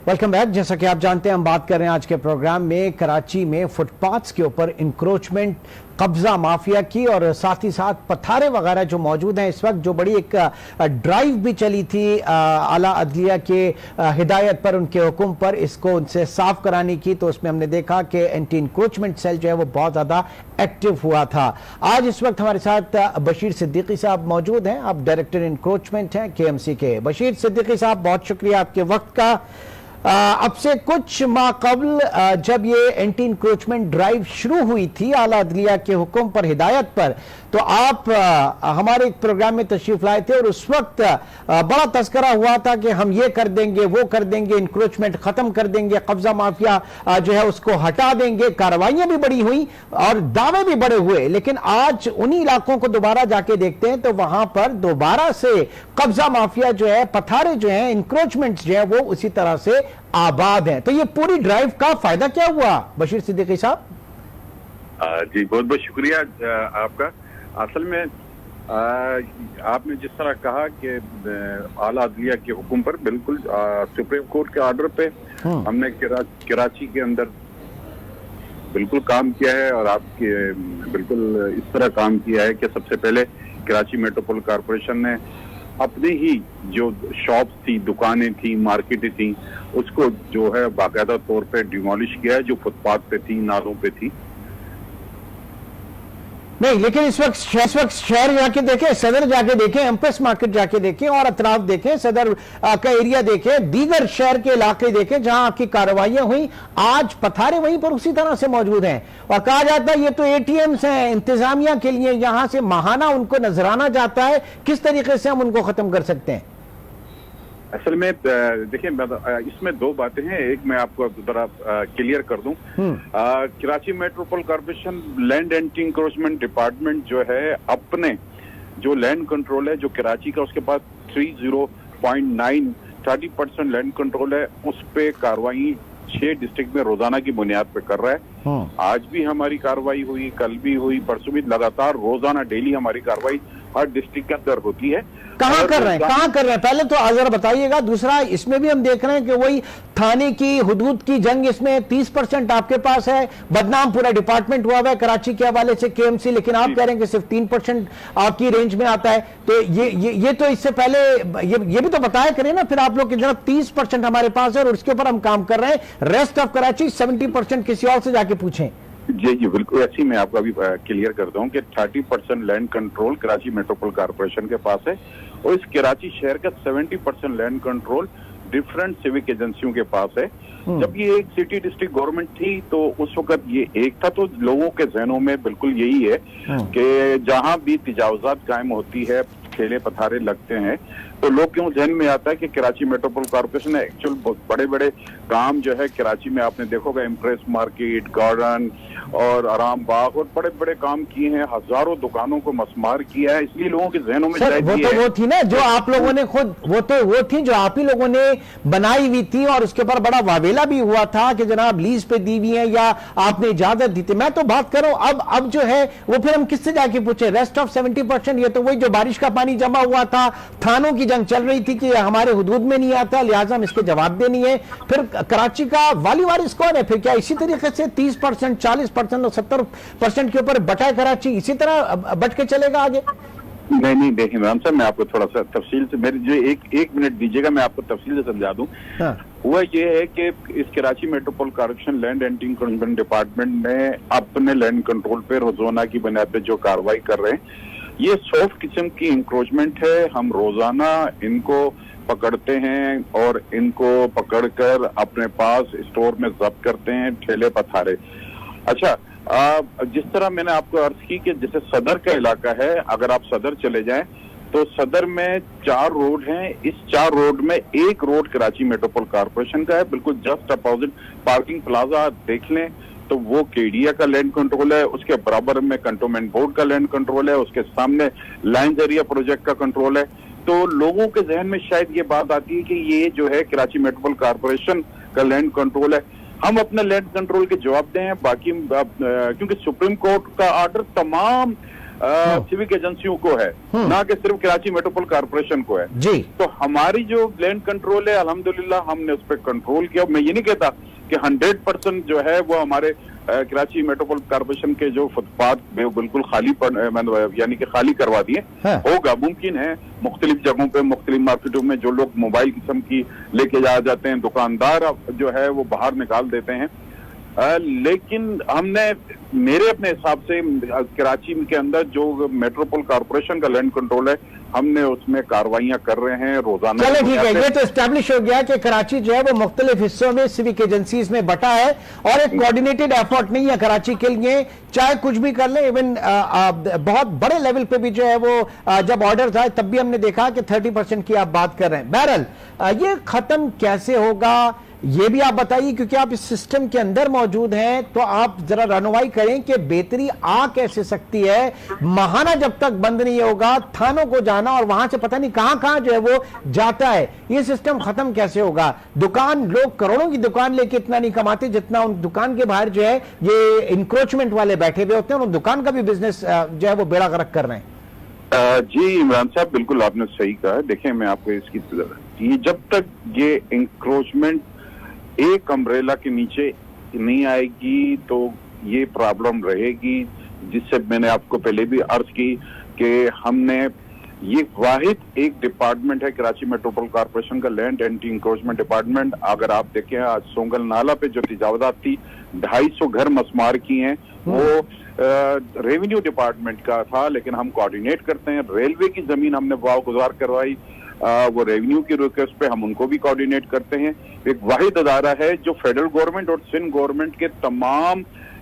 Welcome back. जैसा कि आप जानते हैं, हम बात कर रहे हैं आज के प्रोग्राम में कराची में फुटपाथ्स के ऊपर इंक्रोचमेंट, कब्जा माफिया की, और साथ ही साथ पथारे वगैरह जो मौजूद हैं इस वक्त। जो बड़ी एक ड्राइव भी चली थी आला अदलिया के हिदायत पर, उनके हुक्म पर, इसको उनसे साफ कराने की, तो उसमें हमने देखा कि एंटी इंक्रोचमेंट सेल जो है वो बहुत ज्यादा एक्टिव हुआ था। आज इस वक्त हमारे साथ बशीर सिद्दीकी साहब मौजूद हैं। आप डायरेक्टर इंक्रोचमेंट हैं KMC के। बशीर सिद्दीकी साहब, बहुत शुक्रिया आपके वक्त का। अब से कुछ माह कबल जब ये एंटी इंक्रोचमेंट ड्राइव शुरू हुई थी आला अदलिया के हुक्म पर, हिदायत पर, तो आप हमारे एक प्रोग्राम में तशरीफ लाए थे और उस वक्त बड़ा तस्करा हुआ था कि हम ये कर देंगे, वो कर देंगे, इंक्रोचमेंट खत्म कर देंगे, कब्जा माफिया जो है उसको हटा देंगे। कार्रवाइयां भी बड़ी हुई और दावे भी बड़े हुए, लेकिन आज उन्हीं इलाकों को दोबारा जाके देखते हैं तो वहां पर दोबारा से कब्जा माफिया जो है, पथारे जो है, इंक्रोचमेंट जो है वो उसी तरह से आबाद हैं। तो ये पूरी ड्राइव का फायदा क्या हुआ बशीर सिद्दीकी साहब? जी बहुत बहुत शुक्रिया आपका। असल में आपने जिस तरह कहा कि आला अदलिया के हुक्म पर, बिल्कुल सुप्रीम कोर्ट के ऑर्डर पे हमने कराची के अंदर बिल्कुल काम किया है, और आपके बिल्कुल इस तरह काम किया है कि सबसे पहले कराची मेट्रोपोल कॉरपोरेशन ने अपनी ही जो शॉप्स थी, दुकानें थी, मार्केटें थी, उसको जो है बाकायदा तौर पे डिमोलिश किया है, जो फुटपाथ पे थी, नालों पे थी। नहीं, लेकिन इस वक्त शहर जाके देखें, सदर जाके देखें, एम्प्रेस मार्केट जाके देखें, और अतराफ देखें, सदर का एरिया देखें, दीगर शहर के इलाके देखें जहां आपकी कार्रवाइयां हुई, आज पथारे वहीं पर उसी तरह से मौजूद हैं। और कहा जाता है ये तो ATMs हैं इंतजामिया के लिए, यहां से माहाना उनको नजराना जाता है। किस तरीके से हम उनको खत्म कर सकते हैं? असल में देखिए, इसमें दो बातें हैं। एक मैं आपको जरा क्लियर कर दूं। Karachi Metropole corporation land anti encroachment department जो है, अपने जो लैंड कंट्रोल है जो कराची का, उसके पास 30% लैंड कंट्रोल है, उस पे कार्रवाई 6 डिस्ट्रिक्ट में रोजाना की बुनियाद पे कर रहा है। आज भी हमारी कार्रवाई हुई, कल भी हुई, परसों भी, लगातार रोजाना डेली हमारी कार्रवाई हर डिस्ट्रिक्ट के अंदर होती है। कहां कर रहे हैं पहले तो जरा बताइएगा। दूसरा, इसमें भी हम देख रहे हैं कि वही थाने की हुदूद की जंग, इसमें 30% आपके पास है। बदनाम पूरा डिपार्टमेंट हुआ है कराची के हवाले से KMC, लेकिन आप कह रहे हैं कि सिर्फ 3% आपकी रेंज में आता है। तो ये तो इससे पहले ये भी तो बताया करें ना फिर आप लोग कि जनाब 30% हमारे पास है और उसके ऊपर हम काम कर रहे हैं, रेस्ट ऑफ कराची 70% किसी और से जाके पूछें। जी बिल्कुल, ऐसी मैं आपको अभी क्लियर करता हूँ कि 30% land control Karachi Metropole corporation के पास है, और इस कराची शहर का 70% लैंड कंट्रोल डिफरेंट सिविक एजेंसियों के पास है। जब ये एक सिटी डिस्ट्रिक्ट गवर्नमेंट थी तो उस वक्त ये एक था, तो लोगों के जहनों में बिल्कुल यही है कि जहां भी तजावुजात कायम होती है, ठेले पथारे लगते हैं, तो लोग क्यों जहन में आता है कि कराची मेट्रोपोल कॉर्पोरेशन ने एक्चुअल बड़े बड़े काम जो है कराची में आपने देखोगे, इम्प्रेस मार्केट, गार्डन और आराम बाग, और बड़े बड़े काम किए हैं, हजारों दुकानों को मस्मार किया है। इसलिए लोगों के जहनों में वो थी ना जो आप लोगों ने खुद, वो थी जो आप ही लोगों ने बनाई हुई थी, और उसके ऊपर बड़ा वावेला भी हुआ था कि जनाब लीज पे दी हुई है या आपने इजाजत दी थी। मैं तो बात कर रहा हूं अब जो है वो फिर हम किससे जाके पूछे? रेस्ट ऑफ 70%, ये तो वही जो बारिश का पानी जमा हुआ था, थानों की जंग चल रही थी कि हमारे हुदूद में नहीं आता, लिहाजा हम इसके जवाब देनी है। फिर कराची का वाली वारिस कौन है? फिर क्या इसी तरीके से 30%, 40% और 70% के ऊपर बटा कराची इसी तरह बट के चलेगा आगे? नहीं देखिए इमरान साहब, मैं आपको थोड़ा सा तफसील से, मेरी जो एक मिनट दीजिएगा, मैं आपको तफसील से समझा दूं। हुआ ये है कि इस Karachi Metropole corporation land anti encroachment department ने अपने लैंड कंट्रोल पे रोजाना की बुनियाद पे जो कार्रवाई कर रहे हैं, ये सॉफ्ट किस्म की इंक्रोचमेंट है। हम रोजाना इनको पकड़ते हैं और इनको पकड़कर अपने पास स्टोर में जब्त करते हैं, ठेले पथारे। अच्छा, जिस तरह मैंने आपको अर्ज की कि जैसे सदर का इलाका है, अगर आप सदर चले जाएं तो सदर में 4 रोड हैं। इस 4 रोड में एक रोड कराची मेट्रोपोल कॉर्पोरेशन का है, बिल्कुल जस्ट अपोजिट पार्किंग प्लाजा देख लें तो वो केडिया का लैंड कंट्रोल है, उसके बराबर में कंटोनमेंट बोर्ड का लैंड कंट्रोल है, उसके सामने लाइंस एरिया प्रोजेक्ट का कंट्रोल है। तो लोगों के जहन में शायद ये बात आती है कि ये जो है कराची मेट्रोपोल कॉर्पोरेशन का लैंड कंट्रोल है। हम अपने लैंड कंट्रोल के जवाब दें, बाकी क्योंकि सुप्रीम कोर्ट का ऑर्डर तमाम सिविक एजेंसियों को है, ना कि सिर्फ कराची मेट्रोपोल कॉर्पोरेशन को है जी। तो हमारी जो लैंड कंट्रोल है अल्हम्दुलिल्लाह हमने उस पर कंट्रोल किया। मैं ये नहीं कहता कि 100% जो है वो हमारे कराची मेट्रोपोल कॉर्पोरेशन के जो फुटपाथ बिल्कुल खाली यानी कि खाली करवा दिए। होगा, मुमकिन है मुख्तलिफ जगहों पे मुख्तलिफ मार्केटों में जो लोग मोबाइल किस्म की लेके जाते हैं, दुकानदार जो है वो बाहर निकाल देते हैं। लेकिन हमने मेरे अपने हिसाब से कराची के अंदर जो मेट्रोपोल कॉर्पोरेशन का लैंड कंट्रोल है हमने उसमें कार्रवाइयां कर रहे हैं रोजाना। चलो ठीक है, ये तो एस्टैब्लिश हो गया कि कराची जो है वो मुख्तलिफ हिस्सों में सिविक एजेंसीज में बटा है और एक कोऑर्डिनेटेड एफर्ट नहीं है कराची के लिए, चाहे कुछ भी कर ले। इवन बहुत बड़े लेवल पे भी जो है वो जब ऑर्डर आए तब भी हमने देखा कि 30% की आप बात कर रहे हैं। बहरहाल ये खत्म कैसे होगा ये भी आप बताइए, क्योंकि आप इस सिस्टम के अंदर मौजूद हैं, तो आप जरा रहनुमाई करें कि बेहतरी आ कैसे सकती है। महाना जब तक बंद नहीं होगा, थानों को जाना और वहां से पता नहीं कहां जो है वो जाता है, ये सिस्टम खत्म कैसे होगा। दुकान, लोग करोड़ों की दुकान लेके इतना नहीं कमाते जितना उन दुकान के बाहर जो है ये इंक्रोचमेंट वाले बैठे हुए होते हैं, उन दुकान का भी बिजनेस जो है वो बेड़ा गर्क कर रहे हैं। जी इमरान साहब, बिल्कुल आपने सही कहा। देखिए मैं आपको इसकी जब तक ये इंक्रोचमेंट एक अम्ब्रेला के नीचे नहीं आएगी तो ये प्रॉब्लम रहेगी, जिससे मैंने आपको पहले भी अर्ज की कि हमने ये वाहिद एक डिपार्टमेंट है कराची मेट्रोपोल कॉर्पोरेशन का, लैंड एंटी इंक्रोचमेंट डिपार्टमेंट। अगर आप देखें आज सोंगल नाला पे जो तजावजात थी 250 घर मसमार की हैं, वो रेवेन्यू डिपार्टमेंट का था, लेकिन हम कोऑर्डिनेट करते हैं। रेलवे की जमीन हमने वागुजार करवाई, वो रेवेन्यू की रिक्वेस्ट पे हम उनको भी कोऑर्डिनेट करते हैं। एक वाहिद अदारा है जो फेडरल गवर्नमेंट और सिंध गवर्नमेंट के तमाम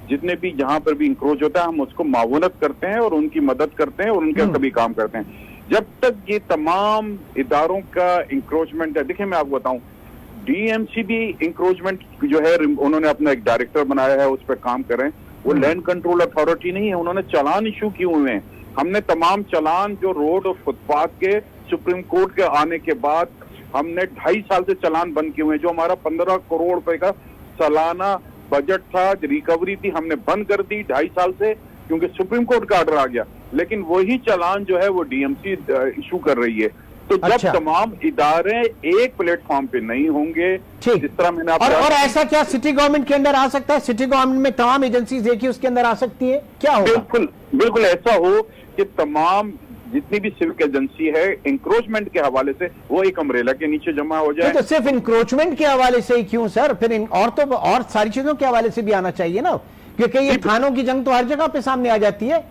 जितने भी जहां पर भी इंक्रोच होता है हम उसको मावनत करते हैं और उनकी मदद करते हैं और उनके कभी काम करते हैं। जब तक ये तमाम इदारों का इंक्रोचमेंट है, देखिए मैं आपको बताऊं, डीएमसी भी इंक्रोचमेंट जो है उन्होंने अपना एक डायरेक्टर बनाया है, उस पर काम करें। वो लैंड कंट्रोल अथॉरिटी नहीं है, उन्होंने चालान इशू किए हुए हैं। हमने तमाम चालान जो रोड और फुटपाथ के सुप्रीम कोर्ट के आने के बाद हमने 2.5 साल से चालान बंद किए हुए हैं। जो हमारा 15 करोड़ रुपए का सालाना बजट था, रिकवरी थी, हमने बंद कर दी 2.5 साल से, क्योंकि सुप्रीम कोर्ट का ऑर्डर आ गया। लेकिन वही चालान जो है वो डीएमसी इशू कर रही है। तो जब तमाम इदारे एक प्लेटफॉर्म पे नहीं होंगे, जिस तरह मैंने और ऐसा क्या सिटी गवर्नमेंट के अंदर आ सकता है? सिटी गवर्नमेंट में तमाम एजेंसीज देखिए उसके अंदर आ सकती है, क्या होगा? बिल्कुल ऐसा हो कि तमाम जितनी भी सिविक एजेंसी है इंक्रोचमेंट के हवाले से वो एक अम्ब्रेला के नीचे जमा हो जाए। तो सिर्फ इंक्रोचमेंट के हवाले से ही क्यों सर, फिर और सारी चीजों के हवाले से भी आना चाहिए ना, क्योंकि ये थानों की जंग तो हर जगह पे सामने आ जाती है।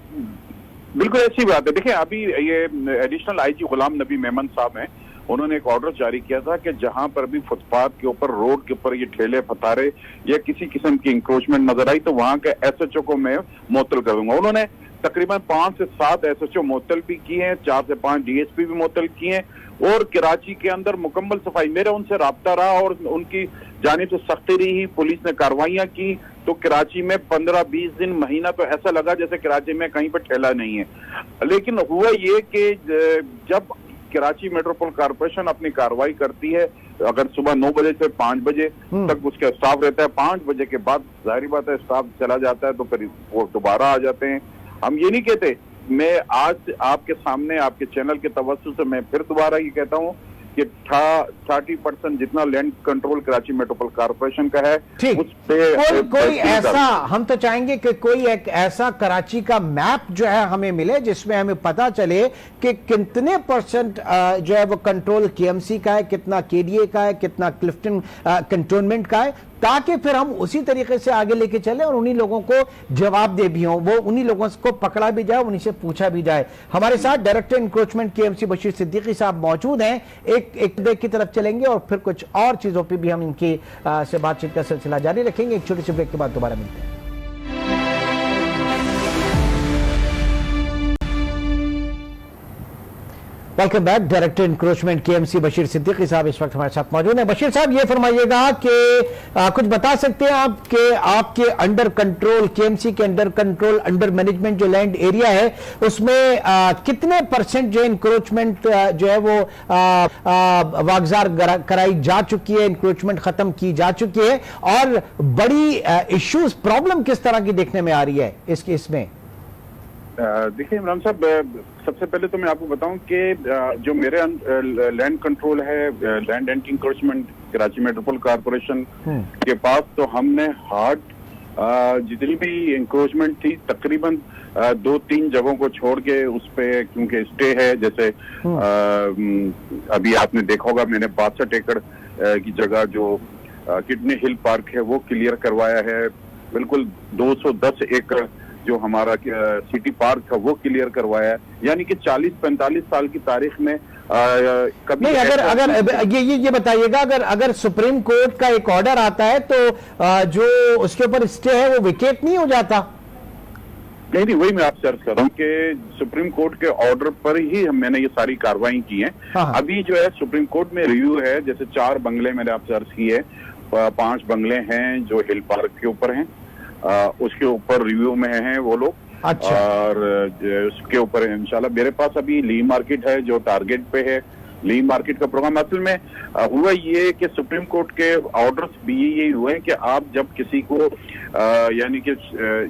बिल्कुल ऐसी बात है। देखिए अभी ये एडिशनल आईजी गुलाम नबी मेमन साहब हैं, उन्होंने एक ऑर्डर जारी किया था कि जहां पर भी फुटपाथ के ऊपर, रोड के ऊपर ये ठेले फतारे या किसी किस्म की इंक्रोचमेंट नजर आई तो वहां के एसएचओ को मैं मुअत्तल करूंगा। उन्होंने तकरीबन 5 से 7 एसएचओ मुअत्तल भी किए हैं, 4 से 5 डीएसपी भी मुअत्तल किए हैं और कराची के अंदर मुकम्मल सफाई। मेरा उनसे राब्ता रहा और उनकी जानिब से सख्ती रही, पुलिस ने कार्रवाइयां की, तो कराची में 15-20 दिन, महीना तो ऐसा लगा जैसे कराची में कहीं पर ठेला नहीं है। लेकिन हुआ ये कि जब कराची मेट्रोपोल कॉर्पोरेशन अपनी कार्रवाई करती है, अगर सुबह 9 बजे से 5 बजे तक उसका स्टाफ रहता है, 5 बजे के बाद जाहिर बात है स्टाफ चला जाता है, तो फिर वो दोबारा आ जाते हैं। हम ये नहीं कहते, मैं आज आपके सामने आपके चैनल के तवज्जुह से मैं फिर दोबारा ये कहता हूँ कि 30% जितना land control Karachi Metropole corporation का है, उस पे कोई ऐसा, हम तो चाहेंगे कि कोई एक ऐसा कराची का मैप जो है हमें मिले जिसमें हमें पता चले कि कितने % जो है वो कंट्रोल केएमसी का है, कितना केडीए का है, कितना क्लिफ्टन कंटोनमेंट का है, ताकि फिर हम उसी तरीके से आगे लेके चले और उन्हीं लोगों को जवाब दे भी हो, वो उन्हीं लोगों को पकड़ा भी जाए, उन्हीं से पूछा भी जाए। हमारे साथ director encroachment KMC Bashir Siddiqui साहब मौजूद हैं। एक ब्रेक की तरफ चलेंगे और फिर कुछ और चीजों पे भी हम इनकी से बातचीत का सिलसिला जारी रखेंगे। एक छोटे से ब्रेक के बाद दोबारा मिलते हैं। Welcome back. Director encroachment KMC Bashir Siddiqui साहब इस वक्त हमारे साथ मौजूद हैं। बशीर साहब, ये फरमाइएगा कि कुछ बता सकते हैं आप कि आपके अंडर कंट्रोल, केएमसी के अंडर कंट्रोल, अंडर मैनेजमेंट जो लैंड एरिया है उसमें कितने % जो इंक्रोचमेंट जो है वो वागजार कराई जा चुकी है, इंक्रोचमेंट खत्म की जा चुकी है, और बड़ी इश्यूज, प्रॉब्लम किस तरह की देखने में आ रही है इसमें? देखिए इमरान साहब, सबसे पहले तो मैं आपको बताऊं कि जो मेरे लैंड कंट्रोल है, land anti encroachment Karachi metropolitan corporation के पास, तो हमने हार्ड जितनी भी इंक्रोचमेंट थी तकरीबन 2-3 जगहों को छोड़ के उस पे क्योंकि स्टे है, जैसे अभी आपने देखा होगा मैंने 62 एकड़ की जगह जो किडनी हिल पार्क है वो क्लियर करवाया है। बिल्कुल 210 एकड़ जो हमारा सिटी पार्क था वो क्लियर करवाया है। यानी कि 40-45 साल की तारीख में कभी नहीं, अगर ये बताइएगा, अगर सुप्रीम कोर्ट का एक ऑर्डर आता है तो जो उसके ऊपर स्टे है वो विकेट नहीं हो जाता? नहीं, वही मैं आपसे अर्ज कर रहा हूँ कि सुप्रीम कोर्ट के ऑर्डर पर ही मैंने ये सारी कार्रवाई की है। अभी जो है सुप्रीम कोर्ट में रिव्यू है, जैसे 4 बंगले मैंने आपसे अर्ज की है, 5 बंगले हैं जो हिल पार्क के ऊपर हैं, उसके ऊपर रिव्यू में हैं वो लोग। अच्छा। और उसके ऊपर इंशाल्लाह मेरे पास अभी ली मार्केट है जो टारगेट पे है। ली मार्केट का प्रोग्राम असल में हुआ ये कि सुप्रीम कोर्ट के ऑर्डर्स भी यही हुए हैं कि आप जब किसी को यानी कि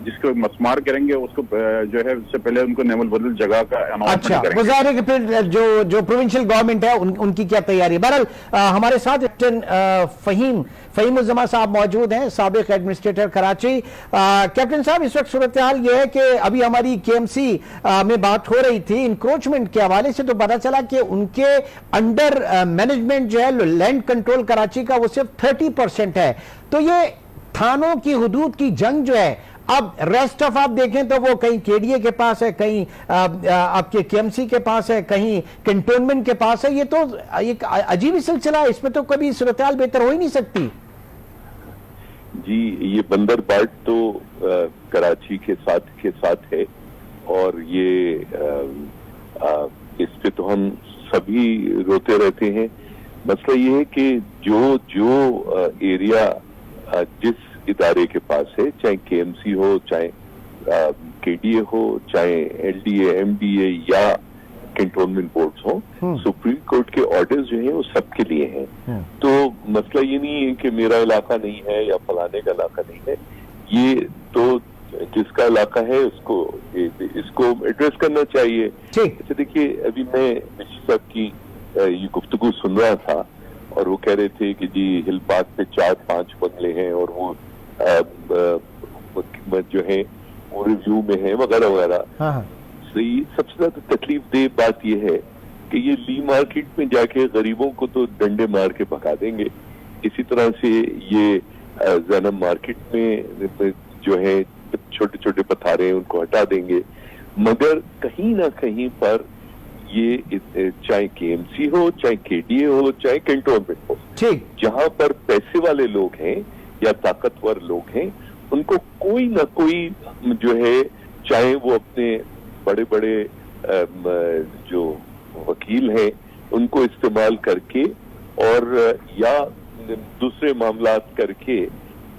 जिसको मसमार करेंगे उसको जो है उससे पहले उनको नेवल बदल जगह का अच्छा, गुजारे कि फिर जो प्रोविंशियल गवर्नमेंट है उनकी क्या तैयारी है। बहरहाल हमारे साथ फहीम उज़ ज़मा साहब मौजूद हैं, साबिक एडमिनिस्ट्रेटर कराची। कैप्टन साहब, इस वक्त सूरत हाल यह है कि अभी हमारी केएमसी में बात हो रही थी इंक्रोचमेंट के हवाले से, तो पता चला कि उनके अंडर मैनेजमेंट जो है लैंड कंट्रोल कराची का वो सिर्फ 30% है। तो ये थानों की हुदूद की जंग जो है, अब रेस्ट ऑफ आप देखें तो वो कहीं केडीए के पास है, कहीं आपके केएमसी के पास है, कहीं कैंटोनमेंट के पास है। ये तो एक अजीब ही सिलसिला है, इसमें तो कभी सूरत हाल बेहतर हो ही नहीं सकती। जी, ये बंदर बाट तो कराची के साथ है और ये इस पे तो हम सभी रोते रहते हैं। मसला ये है कि जो एरिया जिस इदारे के पास है, चाहे केएमसी हो, चाहे केडीए हो, चाहे एलडीए, एमडीए या कैंटोनमेंट बोर्ड्स हो, सुप्रीम कोर्ट के ऑर्डर्स जो हैं वो सबके लिए हैं। तो मसला ये नहीं है कि मेरा इलाका नहीं है या फलाने का इलाका नहीं है, ये तो जिसका इलाका है इसको एड्रेस करना चाहिए। अच्छा, देखिए अभी मैं मिशी साहब की ये गुफ्तगू सुन रहा था और वो कह रहे थे कि जी हिल पार्क पे 4-5 बंगले हैं और वो जो है वो रिव्यू में है वगैरह वगैरह। सबसे ज्यादा तकलीफ दे बात यह है कि ये ली मार्केट में जाके गरीबों को तो डंडे मार के भगा देंगे, इसी तरह से ये जैनब मार्केट में जो है छोटे छोटे पथारे उनको हटा देंगे, मगर कहीं ना कहीं पर ये चाहे केएमसी हो, चाहे केडीए हो, चाहे कैंटोनमेंट हो, जहां पर पैसे वाले लोग हैं या ताकतवर लोग हैं, उनको कोई ना कोई जो है, चाहे वो अपने बड़े बड़े जो वकील हैं उनको इस्तेमाल करके और या दूसरे मामलात करके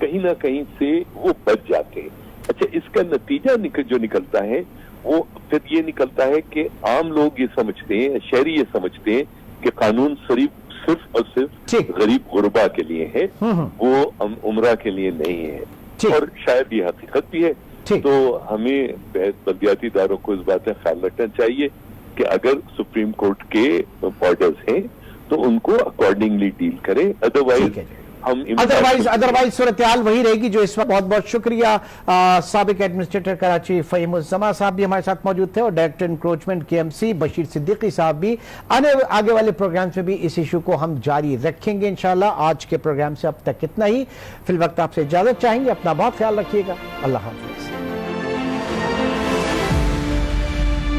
कहीं ना कहीं से वो बच जाते हैं। अच्छा, इसका नतीजा जो निकलता है वो फिर ये निकलता है कि आम लोग ये समझते हैं, शहरी ये समझते हैं कि कानून सिर्फ और सिर्फ गरीब गुरबा के लिए है, वो उमरा के लिए नहीं है। और शायद ये हकीकत भी है। तो हमें बल्दियाती इदारों को इस बात का ख्याल रखना चाहिए कि अगर सुप्रीम कोर्ट के ऑर्डर्स हैं तो उनको अकॉर्डिंगली डील करें, अदरवाइज सूरत हाल वही रहेगी जो इस वक्त। बहुत बहुत शुक्रिया। साबिक एडमिनिस्ट्रेटर कराची फहीम उज़ ज़मा साहब भी हमारे साथ मौजूद थे और director encroachment KMC Bashir Siddiqui साहब भी। आगे वाले प्रोग्राम्स में भी इस इशू को हम जारी रखेंगे इंशाल्लाह। आज के प्रोग्राम से अब तक इतना ही। फिल वक्त आपसे इजाजत चाहेंगे। अपना बहुत ख्याल रखिएगा। अल्लाह हाफ़िज़।